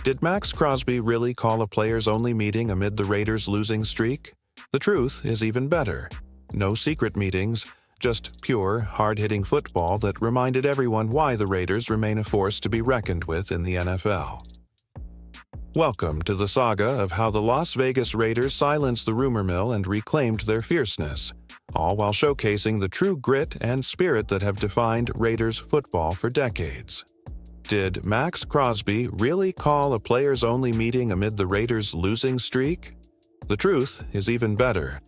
Did Max Crosby really call a players-only meeting amid the Raiders' losing streak? The truth is even better. No secret meetings, just pure, hard-hitting football that reminded everyone why the Raiders remain a force to be reckoned with in the NFL. Welcome to the saga of how the Las Vegas Raiders silenced the rumor mill and reclaimed their fierceness, all while showcasing the true grit and spirit that have defined Raiders football for decades. Did Max Crosby really call a players-only meeting amid the Raiders' losing streak? The truth is even better.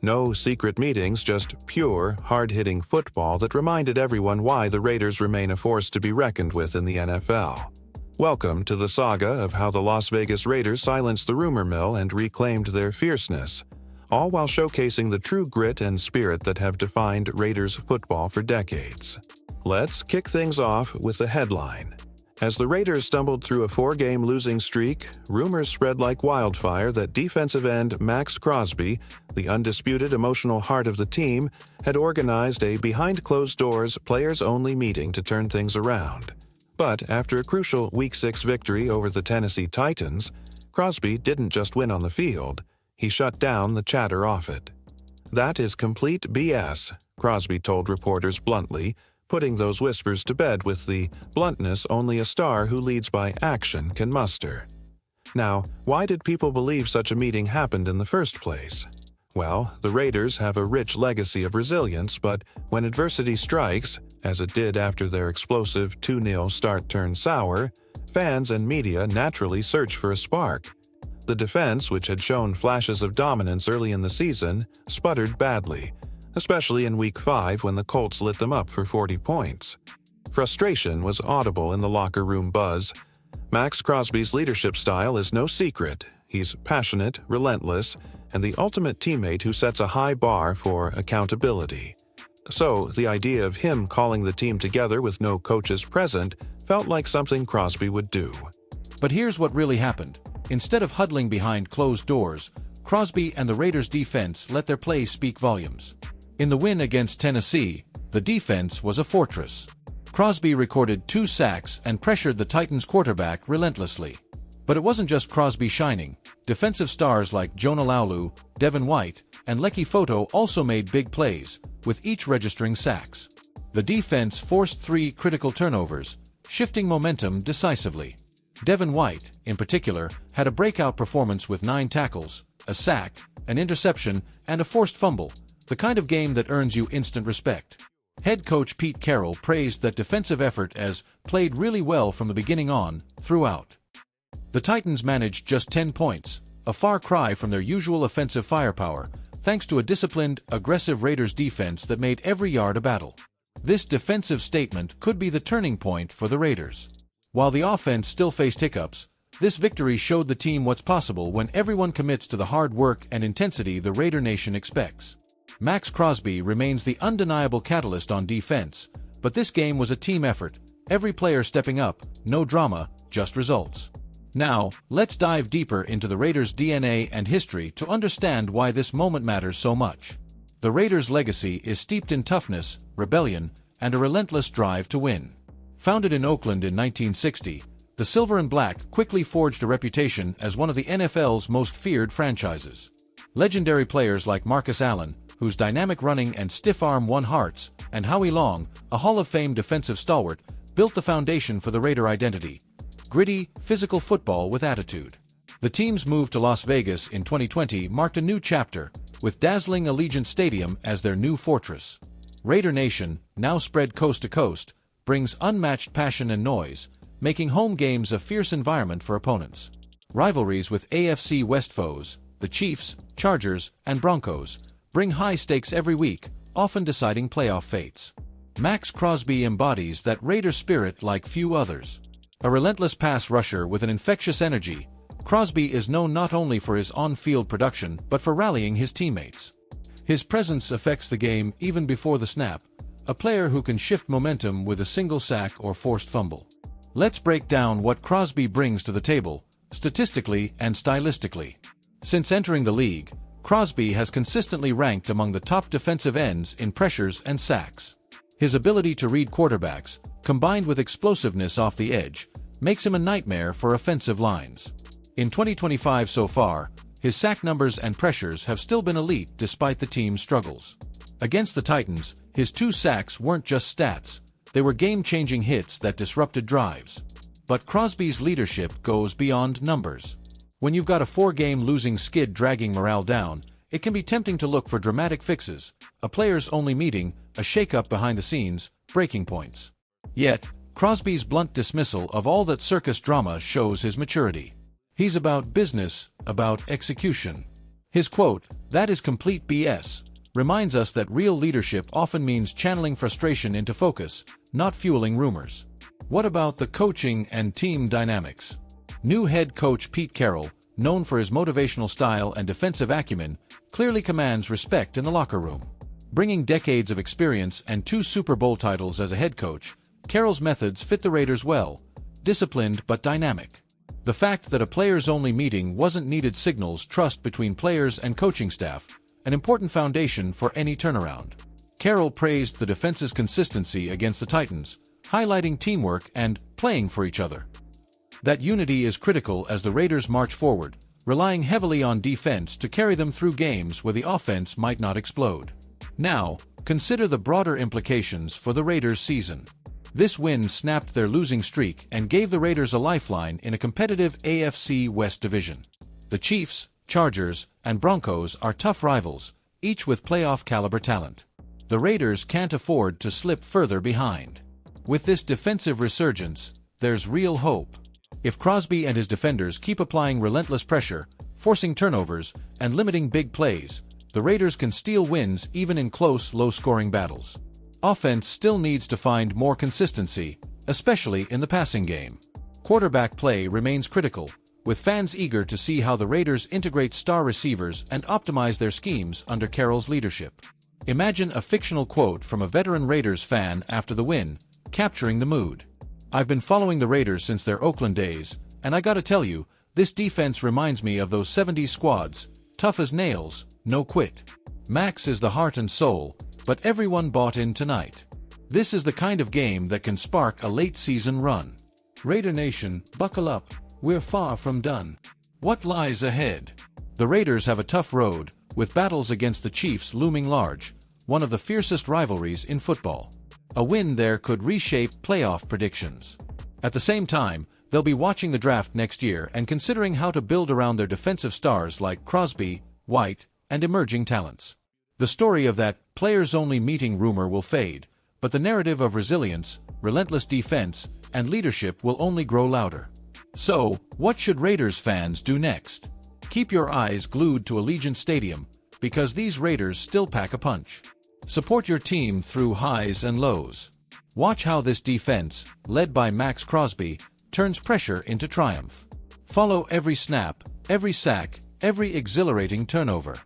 No secret meetings, just pure, hard-hitting football that reminded everyone why the Raiders remain a force to be reckoned with in the NFL. Welcome to the saga of how the Las Vegas Raiders silenced the rumor mill and reclaimed their fierceness, all while showcasing the true grit and spirit that have defined Raiders football for decades. Let's kick things off with the headline. As the Raiders stumbled through a 4-game losing streak, rumors spread like wildfire that defensive end Max Crosby, the undisputed emotional heart of the team, had organized a behind-closed-doors, players-only meeting to turn things around. But after a crucial Week 6 victory over the Tennessee Titans, Crosby didn't just win on the field, he shut down the chatter off it. "That is complete BS," Crosby told reporters bluntly, putting those whispers to bed with the bluntness only a star who leads by action can muster. Now, why did people believe such a meeting happened in the first place? Well, the Raiders have a rich legacy of resilience, but when adversity strikes, as it did after their explosive 2-0 start turned sour, fans and media naturally search for a spark. The defense, which had shown flashes of dominance early in the season, sputtered badly, especially in Week 5 when the Colts lit them up for 40 points. Frustration was audible in the locker room buzz. Max Crosby's leadership style is no secret. He's passionate, relentless, and the ultimate teammate who sets a high bar for accountability. So, the idea of him calling the team together with no coaches present felt like something Crosby would do. But here's what really happened. Instead of huddling behind closed doors, Crosby and the Raiders' defense let their play speak volumes. In the win against Tennessee, the defense was a fortress. Crosby recorded 2 sacks and pressured the Titans' quarterback relentlessly. But it wasn't just Crosby shining. Defensive stars like Jonah Laulu, Devin White, and Lecky Foto also made big plays, with each registering sacks. The defense forced 3 critical turnovers, shifting momentum decisively. Devin White, in particular, had a breakout performance with 9 tackles, a sack, an interception, and a forced fumble, the kind of game that earns you instant respect. Head coach Pete Carroll praised that defensive effort as played really well from the beginning on, throughout. The Titans managed just 10 points, a far cry from their usual offensive firepower, thanks to a disciplined, aggressive Raiders defense that made every yard a battle. This defensive statement could be the turning point for the Raiders. While the offense still faced hiccups, this victory showed the team what's possible when everyone commits to the hard work and intensity the Raider Nation expects. Max Crosby remains the undeniable catalyst on defense, but this game was a team effort, every player stepping up, no drama, just results. Now, let's dive deeper into the Raiders' DNA and history to understand why this moment matters so much. The Raiders' legacy is steeped in toughness, rebellion, and a relentless drive to win. Founded in Oakland in 1960, the Silver and Black quickly forged a reputation as one of the NFL's most feared franchises. Legendary players like Marcus Allen, whose dynamic running and stiff arm won hearts, and Howie Long, a Hall of Fame defensive stalwart, built the foundation for the Raider identity. Gritty, physical football with attitude. The team's move to Las Vegas in 2020 marked a new chapter, with dazzling Allegiant Stadium as their new fortress. Raider Nation, now spread coast to coast, brings unmatched passion and noise, making home games a fierce environment for opponents. Rivalries with AFC West foes, the Chiefs, Chargers, and Broncos, bring high stakes every week, often deciding playoff fates. Max Crosby embodies that Raider spirit like few others. A relentless pass rusher with an infectious energy, Crosby is known not only for his on-field production but for rallying his teammates. His presence affects the game even before the snap, a player who can shift momentum with a single sack or forced fumble. Let's break down what Crosby brings to the table, statistically and stylistically. Since entering the league, Crosby has consistently ranked among the top defensive ends in pressures and sacks. His ability to read quarterbacks, combined with explosiveness off the edge, makes him a nightmare for offensive lines. In 2025 so far, his sack numbers and pressures have still been elite despite the team's struggles. Against the Titans, his 2 sacks weren't just stats, they were game-changing hits that disrupted drives. But Crosby's leadership goes beyond numbers. When you've got a 4-game losing skid dragging morale down, it can be tempting to look for dramatic fixes, a players-only meeting, a shake-up behind the scenes, breaking points. Yet, Crosby's blunt dismissal of all that circus drama shows his maturity. He's about business, about execution. His quote, "That is complete BS," reminds us that real leadership often means channeling frustration into focus, not fueling rumors. What about the coaching and team dynamics? New head coach Pete Carroll, known for his motivational style and defensive acumen, clearly commands respect in the locker room. Bringing decades of experience and 2 Super Bowl titles as a head coach, Carroll's methods fit the Raiders well, disciplined but dynamic. The fact that a players-only meeting wasn't needed signals trust between players and coaching staff, an important foundation for any turnaround. Carroll praised the defense's consistency against the Titans, highlighting teamwork and playing for each other. That unity is critical as the Raiders march forward, relying heavily on defense to carry them through games where the offense might not explode. Now, consider the broader implications for the Raiders' season. This win snapped their losing streak and gave the Raiders a lifeline in a competitive AFC West division. The Chiefs, Chargers, and Broncos are tough rivals, each with playoff-caliber talent. The Raiders can't afford to slip further behind. With this defensive resurgence, there's real hope. If Crosby and his defenders keep applying relentless pressure, forcing turnovers, and limiting big plays, the Raiders can steal wins even in close, low-scoring battles. Offense still needs to find more consistency, especially in the passing game. Quarterback play remains critical, with fans eager to see how the Raiders integrate star receivers and optimize their schemes under Carroll's leadership. Imagine a fictional quote from a veteran Raiders fan after the win, capturing the mood. "I've been following the Raiders since their Oakland days, and I gotta tell you, this defense reminds me of those 70s squads, tough as nails, no quit. Max is the heart and soul, but everyone bought in tonight. This is the kind of game that can spark a late-season run. Raider Nation, buckle up, we're far from done. What lies ahead?" The Raiders have a tough road, with battles against the Chiefs looming large, one of the fiercest rivalries in football. A win there could reshape playoff predictions. At the same time, they'll be watching the draft next year and considering how to build around their defensive stars like Crosby, White, and emerging talents. The story of that players-only meeting rumor will fade, but the narrative of resilience, relentless defense, and leadership will only grow louder. So, what should Raiders fans do next? Keep your eyes glued to Allegiant Stadium, because these Raiders still pack a punch. Support your team through highs and lows. Watch how this defense, led by Max Crosby, turns pressure into triumph. Follow every snap, every sack, every exhilarating turnover.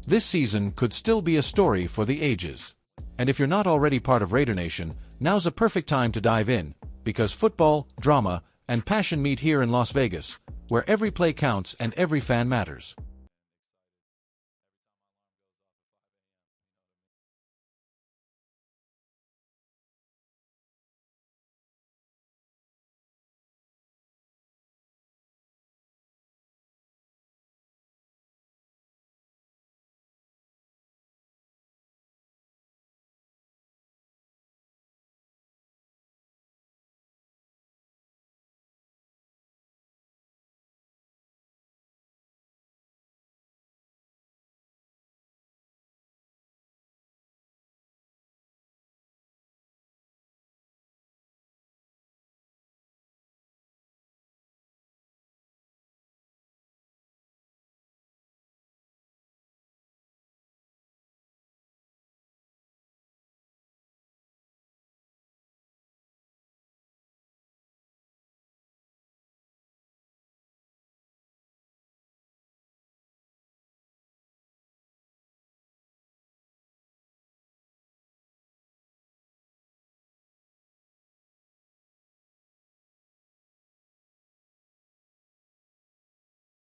This season could still be a story for the ages. And if you're not already part of Raider Nation, now's a perfect time to dive in, because football, drama, and passion meet here in Las Vegas, where every play counts and every fan matters.